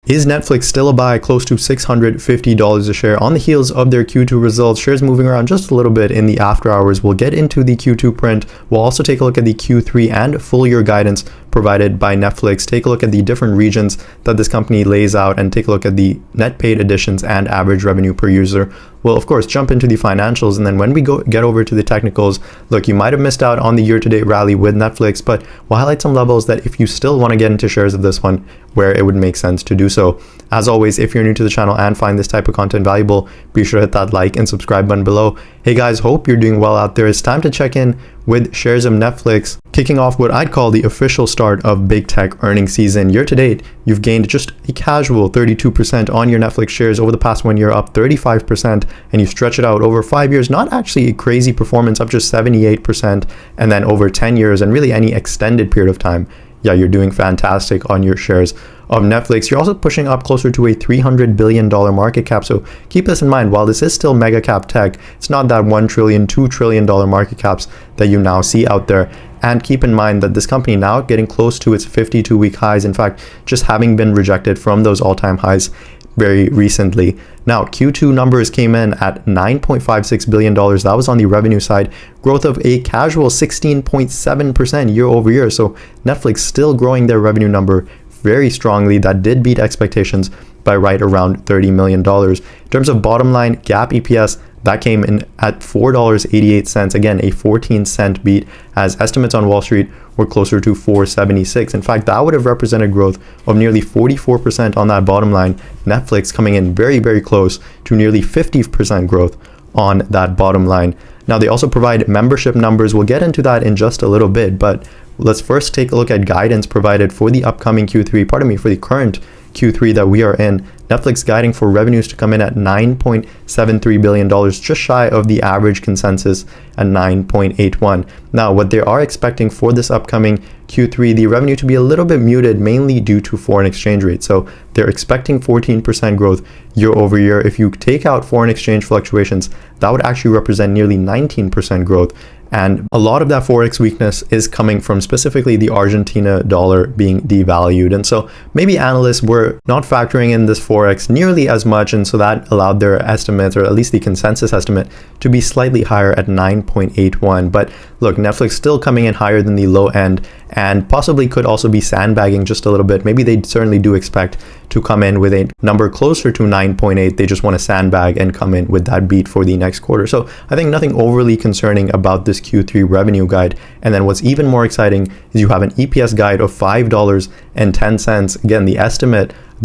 Is Netflix still a buy close to $650 a share on the heels of their Q2 results? Shares moving around just a little bit in the after hours. We'll get into the Q2 print. We'll also take a look at the Q3 and full year guidance provided by Netflix. Take a look at the different regions that this company lays out and take a look at the net paid additions and average revenue per user. We'll of course jump into the financials, and then when we get over to the technicals, look, you might have missed out on the year-to-date rally with Netflix, but we'll highlight some levels that if you still want to get into shares of this one, where it would make sense to do so. As always, if you're new to the channel and find this type of content valuable, be sure to hit that like and subscribe button below. Hey guys, hope you're doing well out there. It's time to check in with shares of Netflix, kicking off what I'd call the official start of big tech earnings season. Year to date, you've gained just a casual 32% on your Netflix shares. Over the past 1 year, up 35%, and you stretch it out over 5 years, not actually a crazy performance, up just 78%, and then over 10 years and really any extended period of time, yeah, you're doing fantastic on your shares of Netflix. You're also pushing up closer to a $300 billion market cap. So keep this in mind. While this is still mega cap tech, it's not that $1 trillion, $2 trillion market caps that you now see out there. And keep in mind that this company now getting close to its 52-week highs. In fact, just having been rejected from those all-time highs very recently. Now, Q2 numbers came in at $9.56 billion. That was on the revenue side, growth of a casual 16.7% year over year. So Netflix still growing their revenue number very strongly. That did beat expectations by right around $30 million. In terms of bottom line, GAAP EPS, that came in at $4.88. Again, a 14-cent beat, as estimates on Wall Street were closer to $4.76. In fact, that would have represented growth of nearly 44% on that bottom line. Netflix coming in very, very close to nearly 50% growth on that bottom line. Now, they also provide membership numbers. We'll get into that in just a little bit, but let's first take a look at guidance provided for the upcoming Q3, for the current Q3 that we are in. Netflix guiding for revenues to come in at $9.73 billion, just shy of the average consensus at 9.81. Now, what they are expecting for this upcoming Q3, the revenue to be a little bit muted, mainly due to foreign exchange rates. So they're expecting 14% growth year over year. If you take out foreign exchange fluctuations, that would actually represent nearly 19% growth. And a lot of that forex weakness is coming from specifically the Argentina dollar being devalued. And so maybe analysts were not factoring in this forex nearly as much. And so that allowed their estimates, or at least the consensus estimate, to be slightly higher at 9.81. But look, Netflix still coming in higher than the low end, and possibly could also be sandbagging just a little bit. Maybe they certainly do expect to come in with a number closer to 9.8. They just want to sandbag and come in with that beat for the next quarter. So I think nothing overly concerning about this Q3 revenue guide. And then what's even more exciting is you have an EPS guide of $5.10. Again, the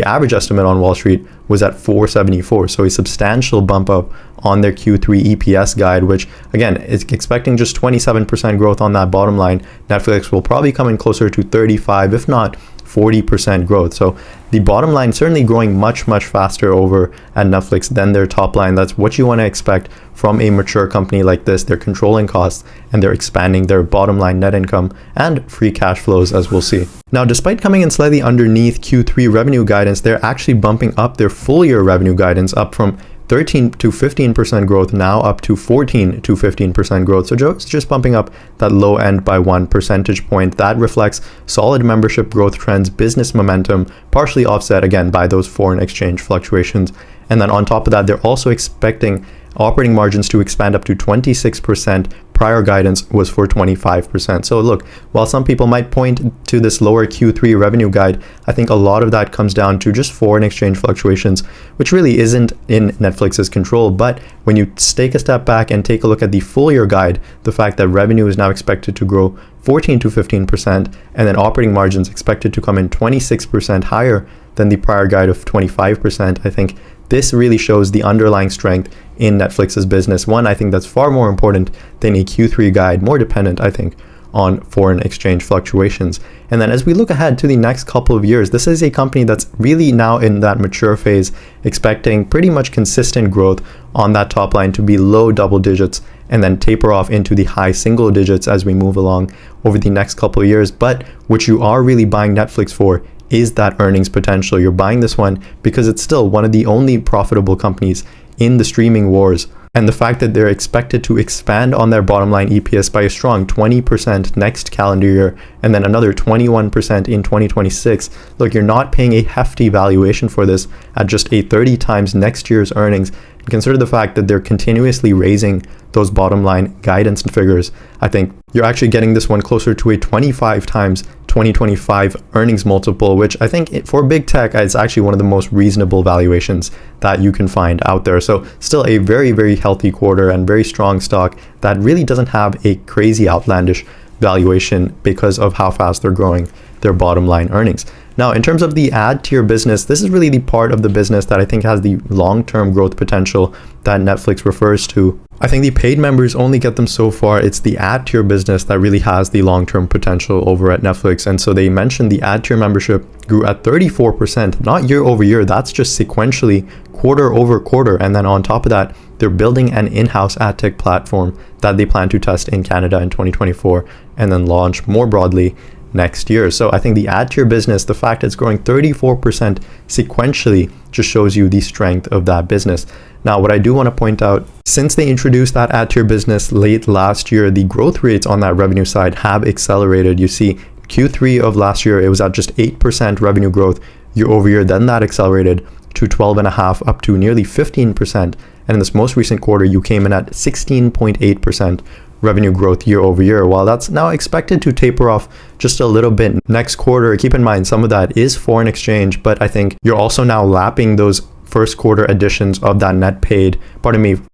average estimate on Wall Street was at $4.74. So a substantial bump up on their Q3 EPS guide, which again is expecting just 27% growth on that bottom line. Netflix will probably come in closer to 35, if not 40% growth. So the bottom line certainly growing much, much faster over at Netflix than their top line. That's what you want to expect from a mature company like this. They're controlling costs and they're expanding their bottom line net income and free cash flows, as we'll see. Now, despite coming in slightly underneath Q3 revenue guidance, they're actually bumping up their full year revenue guidance up from 13 to 15% growth, now up to 14 to 15% growth. So just bumping up that low end by 1 percentage point. That reflects solid membership growth trends, business momentum, partially offset again by those foreign exchange fluctuations. And then on top of that, they're also expecting operating margins to expand up to 26%. Prior guidance was for 25%. So look, while some people might point to this lower Q3 revenue guide, I think a lot of that comes down to just foreign exchange fluctuations, which really isn't in Netflix's control. But when you take a step back and take a look at the full year guide, the fact that revenue is now expected to grow 14 to 15%, and then operating margins expected to come in 26% higher than the prior guide of 25%, I think this really shows the underlying strength in Netflix's business. One, I think that's far more important than a Q3 guide, more dependent, I think, on foreign exchange fluctuations. And then as we look ahead to the next couple of years, this is a company that's really now in that mature phase, expecting pretty much consistent growth on that top line to be low double digits and then taper off into the high single digits as we move along over the next couple of years. But what you are really buying Netflix for is that earnings potential. You're buying this one because it's still one of the only profitable companies in the streaming wars and the fact that they're expected to expand on their bottom line EPS by a strong 20% next calendar year, and then another 21% in 2026. Look, you're not paying a hefty valuation for this at just a 30 times next year's earnings. And consider the fact that they're continuously raising those bottom line guidance figures. I think you're actually getting this one closer to a 25 times 2025 earnings multiple, which I think for big tech is actually one of the most reasonable valuations that you can find out there. So still a very, very healthy quarter and very strong stock that really doesn't have a crazy outlandish valuation because of how fast they're growing their bottom line earnings. Now, in terms of the ad tier business, this is really the part of the business that I think has the long-term growth potential that Netflix refers to. I think the paid members only get them so far. It's the ad tier business that really has the long-term potential over at Netflix. And so they mentioned the ad tier membership grew at 34%, not year over year. That's just sequentially quarter over quarter. And then on top of that, they're building an in-house ad tech platform that they plan to test in Canada in 2024 and then launch more broadly next year. So I think the ad tier business, the fact it's growing 34% sequentially, just shows you the strength of that business. Now, what I do want to point out, since they introduced that ad tier business late last year, the growth rates on that revenue side have accelerated. You see, Q3 of last year, it was at just 8% revenue growth year over year. Then that accelerated to 12.5% up to nearly 15%. And in this most recent quarter, you came in at 16.8% revenue growth year over year. While that's now expected to taper off just a little bit next quarter, keep in mind some of that is foreign exchange, but I think you're also now lapping those first quarter additions of that net paid,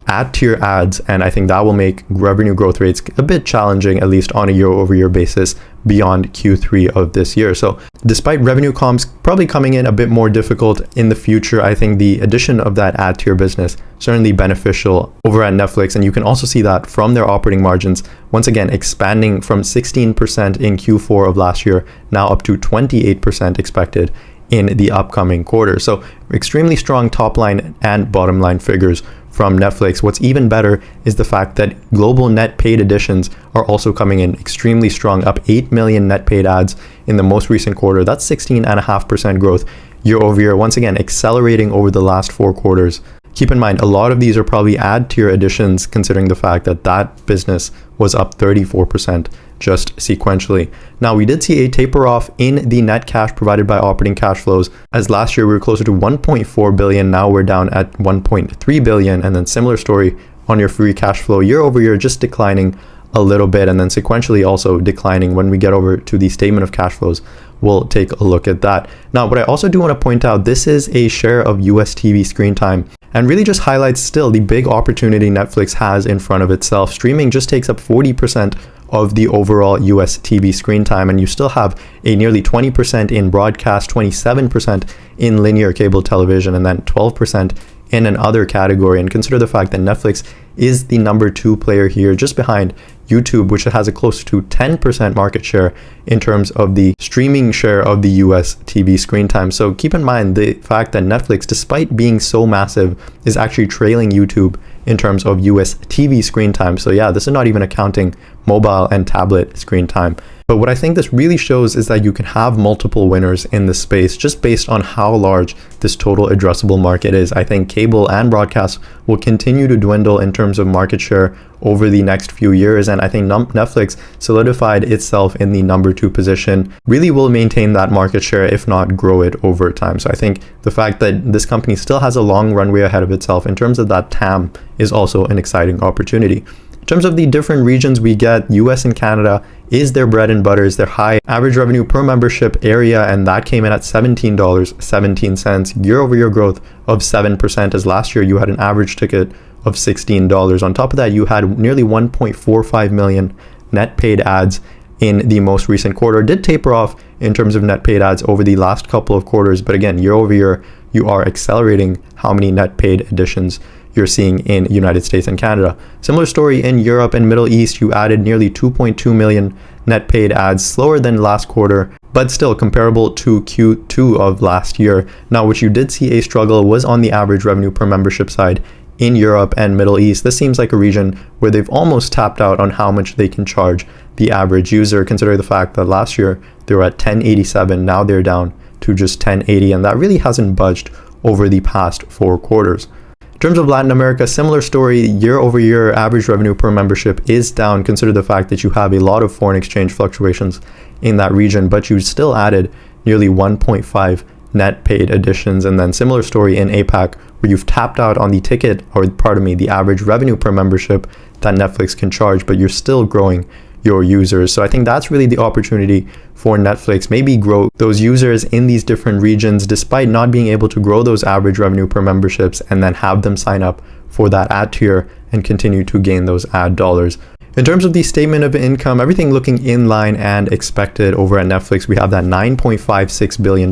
ad tier ads, and I think that will make revenue growth rates a bit challenging, at least on a year over year basis beyond Q3 of this year. So despite revenue comps probably coming in a bit more difficult in the future, I think the addition of that ad tier business certainly beneficial over at Netflix. And you can also see that from their operating margins, once again expanding from 16% in Q4 of last year, now up to 28% expected in the upcoming quarter. So extremely strong top line and bottom line figures from Netflix. What's even better is the fact that global net paid additions are also coming in extremely strong, up 8 million net paid ads in the most recent quarter. That's 16.5% growth year over year, once again accelerating over the last 4 quarters. Keep in mind, a lot of these are probably ad tier additions, considering the fact that that business was up 34% just sequentially. Now, we did see a taper off in the net cash provided by operating cash flows, as last year we were closer to 1.4 billion. Now we're down at 1.3 billion. And then similar story on your free cash flow year over year, just declining a little bit, and then sequentially also declining. When we get over to the statement of cash flows, we'll take a look at that. Now, what I also do want to point out, this is a share of US TV screen time, and really just highlights still the big opportunity Netflix has in front of itself. Streaming just takes up 40% of the overall US TV screen time, and you still have a nearly 20% in broadcast, 27% in linear cable television, and then 12% in an other category. And consider the fact that Netflix is the number 2 player here, just behind YouTube, which has a close to 10% market share in terms of the streaming share of the US TV screen time. So keep in mind the fact that Netflix, despite being so massive, is actually trailing YouTube in terms of US TV screen time. So yeah, this is not even accounting mobile and tablet screen time. But what I think this really shows is that you can have multiple winners in this space just based on how large this total addressable market is. I think cable and broadcast will continue to dwindle in terms of market share over the next few years, and I think Netflix solidified itself in the number 2 position, really will maintain that market share, if not grow it over time. So I think the fact that this company still has a long runway ahead of itself in terms of that TAM is also an exciting opportunity. In terms of the different regions we get, US and Canada is their bread and butter, is their high average revenue per membership area, and that came in at $17.17, year over year growth of 7%, as last year you had an average ticket of $16. On top of that, you had nearly 1.45 million net paid ads in the most recent quarter. It did taper off in terms of net paid ads over the last couple of quarters, but again, year over year, you are accelerating how many net paid additions you're seeing in United States and Canada. Similar story in Europe and Middle East. You added nearly 2.2 million net paid ads, slower than last quarter, but still comparable to Q2 of last year. Now, what you did see a struggle was on the average revenue per membership side in Europe and Middle East. This seems like a region where they've almost tapped out on how much they can charge the average user, considering the fact that last year they were at $10.87, now they're down to just $10.80, and that really hasn't budged over the past 4 quarters. In terms of Latin America, similar story. Year over year, average revenue per membership is down. Consider the fact that you have a lot of foreign exchange fluctuations in that region, but you still added nearly 1.5 net paid additions. And then similar story in APAC, where you've tapped out on the ticket, or pardon me, the average revenue per membership that Netflix can charge, but you're still growing your users. So I think that's really the opportunity for Netflix. Maybe grow those users in these different regions despite not being able to grow those average revenue per memberships, and then have them sign up for that ad tier and continue to gain those ad dollars. In terms of the statement of income, everything looking in line and expected over at Netflix. We have that $9.56 billion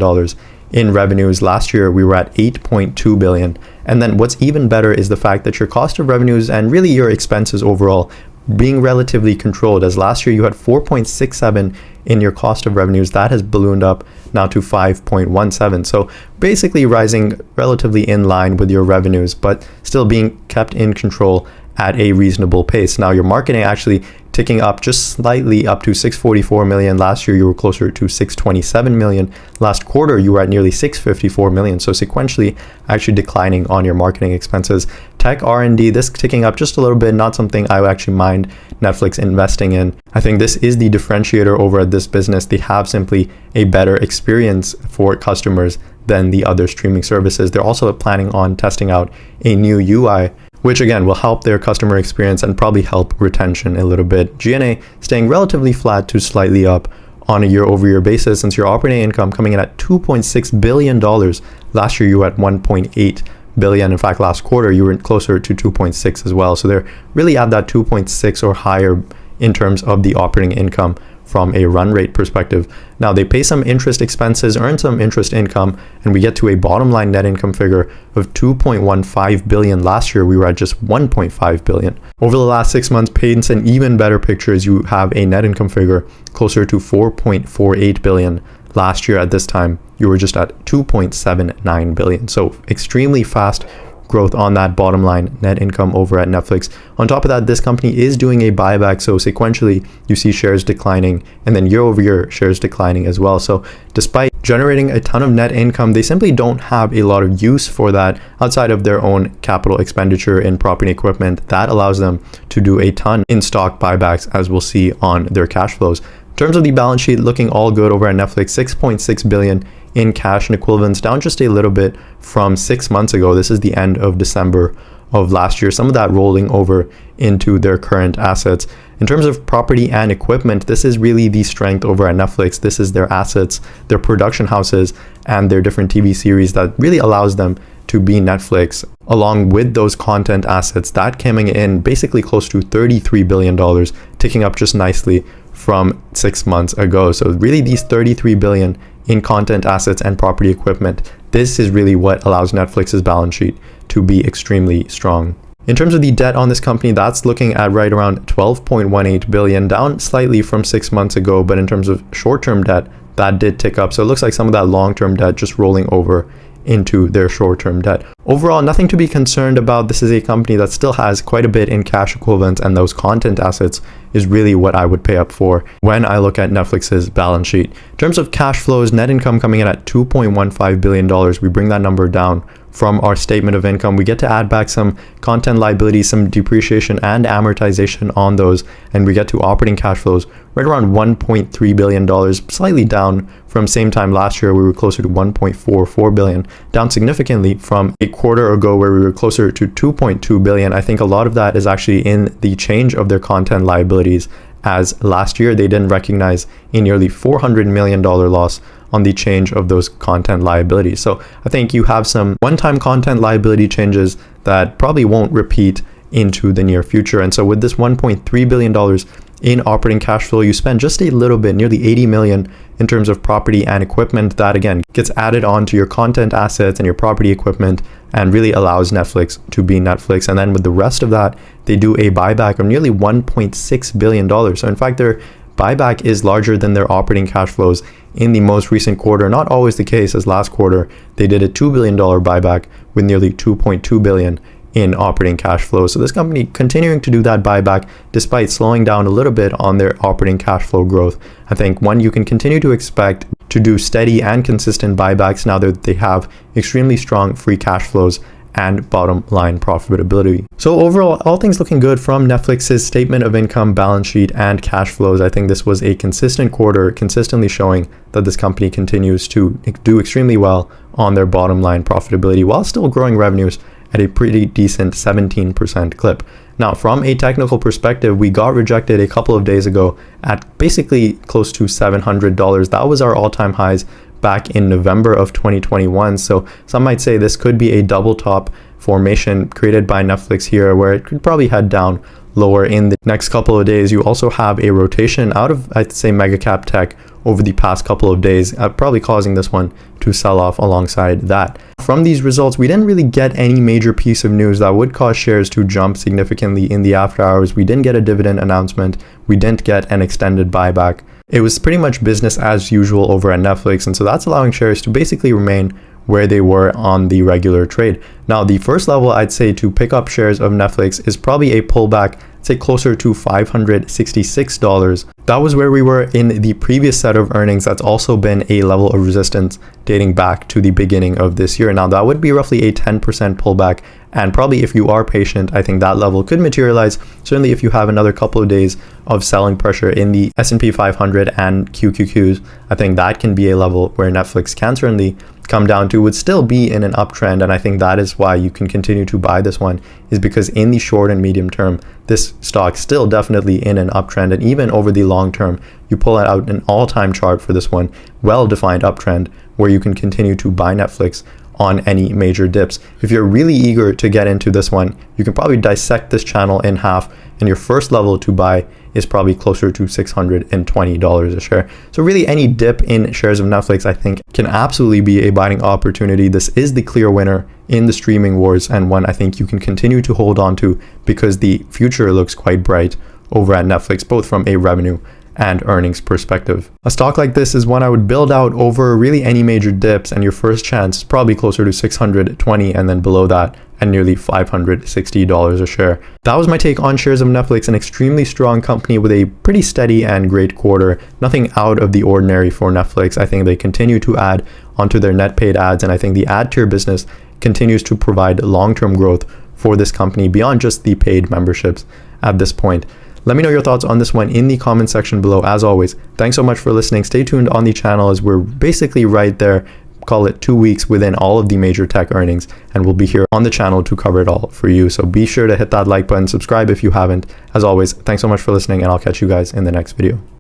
in revenues. Last year, we were at $8.2 billion. And then what's even better is the fact that your cost of revenues and really your expenses overall being relatively controlled, as last year you had 4.67 in your cost of revenues. That has ballooned up now to 5.17. So basically rising relatively in line with your revenues, but still being kept in control at a reasonable pace. Now your marketing actually ticking up just slightly up to 644 million. Last year you were closer to 627 million. Last quarter you were at nearly 654 million. So sequentially actually declining on your marketing expenses. Tech R&D, this ticking up just a little bit, not something I would actually mind Netflix investing in. I think this is the differentiator over at this business. They have simply a better experience for customers than the other streaming services. They're also planning on testing out a new UI, which again will help their customer experience and probably help retention a little bit. G&A staying relatively flat to slightly up on a year-over-year basis, since your operating income coming in at $2.6 billion. Last year you were at $1.8 billion. In fact, last quarter you were closer to 2.6 as well. So they're really at that 2.6 or higher in terms of the operating income from a run rate perspective. Now they pay some interest expenses, earn some interest income, and we get to a bottom line net income figure of $2.15 billion. Last year we were at just $1.5 billion. Over the last 6 months paints an even better picture, as you have a net income figure closer to $4.48 billion. Last year at this time you were just at $2.79 billion. So extremely fast growth on that bottom line net income over at Netflix. On top of that, this company is doing a buyback, so sequentially you see shares declining, and then year over year shares declining as well. So despite generating a ton of net income, they simply don't have a lot of use for that outside of their own capital expenditure in property equipment. That allows them to do a ton in stock buybacks, as we'll see on their cash flows. In terms of the balance sheet, looking all good over at Netflix. 6.6 billion in cash and equivalents, down just a little bit from 6 months ago. This is the end of December of last year. Some of that rolling over into their current assets. In terms of property and equipment, this is really the strength over at Netflix. This is their assets, their production houses, and their different TV series that really allows them to be Netflix, along with those content assets that coming in basically close to $33 billion, ticking up just nicely from 6 months ago. So really these 33 billion in content assets and property equipment, this is really what allows Netflix's balance sheet to be extremely strong. In terms of the debt on this company, that's looking at right around 12.18 billion, down slightly from 6 months ago, but in terms of short-term debt, that did tick up. So it looks like some of that long-term debt just rolling over into their short-term debt. Overall, nothing to be concerned about. This is a company that still has quite a bit in cash equivalents, and those content assets is really what I would pay up for when I look at Netflix's balance sheet. In terms of cash flows, net income coming in at $2.15 billion. We bring that number down from our statement of income. We get to add back some content liabilities, some depreciation and amortization on those, and we get to operating cash flows right around $1.3 billion, slightly down from same time last year. We were closer to $1.44 billion, down significantly from a quarter ago where we were closer to $2.2 billion. I think a lot of that is actually in the change of their content liabilities, as last year they didn't recognize a nearly $400 million loss on the change of those content liabilities. So I think you have some one-time content liability changes that probably won't repeat into the near future. And so with this $1.3 billion in operating cash flow, you spend just a little bit, nearly 80 million in terms of property and equipment. That again gets added on to your content assets and your property equipment and really allows Netflix to be Netflix. And then with the rest of that, they do a buyback of nearly $1.6 billion. So in fact, their buyback is larger than their operating cash flows in the most recent quarter. Not always the case, as last quarter they did a $2 billion buyback with nearly $2.2 billion in operating cash flow. So this company continuing to do that buyback despite slowing down a little bit on their operating cash flow growth. I think one, you can continue to expect to do steady and consistent buybacks now that they have extremely strong free cash flows and bottom line profitability. So overall, all things looking good from Netflix's statement of income, balance sheet, and cash flows. I think this was a consistent quarter, consistently showing that this company continues to do extremely well on their bottom line profitability while still growing revenues at a pretty decent 17% clip. Now, from a technical perspective, we got rejected a couple of days ago at basically close to $700. That was our all-time highs back in November of 2021. So some might say this could be a double top formation created by Netflix here, where it could probably head down lower in the next couple of days. You also have a rotation out of, I'd say, mega cap tech over the past couple of days, probably causing this one to sell off alongside that. From these results, we didn't really get any major piece of news that would cause shares to jump significantly in the after hours. We didn't get a dividend announcement. We didn't get an extended buyback. It was pretty much business as usual over at Netflix, and so that's allowing shares to basically remain where they were on the regular trade. Now, the first level I'd say to pick up shares of Netflix is probably a pullback, say closer to $566. That was where we were in the previous set of earnings. That's also been a level of resistance dating back to the beginning of this year. Now, that would be roughly a 10% pullback, and probably if you are patient, I think that level could materialize. Certainly if you have another couple of days of selling pressure in the S&P 500 and QQQs, I think that can be a level where Netflix can certainly come down to, would still be in an uptrend. And I think that is why you can continue to buy this one, is because in the short and medium term, this stock still definitely in an uptrend. And even over the long term, you pull out an all-time chart for this one, well-defined uptrend, where you can continue to buy Netflix on any major dips. If you're really eager to get into this one, you can probably dissect this channel in half, and your first level to buy is probably closer to $620 a share. So really any dip in shares of Netflix, I think, can absolutely be a buying opportunity. This is the clear winner in the streaming wars, and one I think you can continue to hold on to because the future looks quite bright over at Netflix, both from a revenue and earnings perspective. A stock like this is one I would build out over really any major dips, and your first chance is probably closer to 620, and then below that at nearly $560 a share. That was my take on shares of Netflix, an extremely strong company with a pretty steady and great quarter. Nothing out of the ordinary for Netflix. I think they continue to add onto their net paid ads, and I think the ad tier business continues to provide long-term growth for this company beyond just the paid memberships at this point. Let me know your thoughts on this one in the comment section below. As always, thanks so much for listening. Stay tuned on the channel as we're basically right there, call it 2 weeks within all of the major tech earnings, and we'll be here on the channel to cover it all for you. So be sure to hit that like button, subscribe if you haven't. As always, thanks so much for listening, and I'll catch you guys in the next video.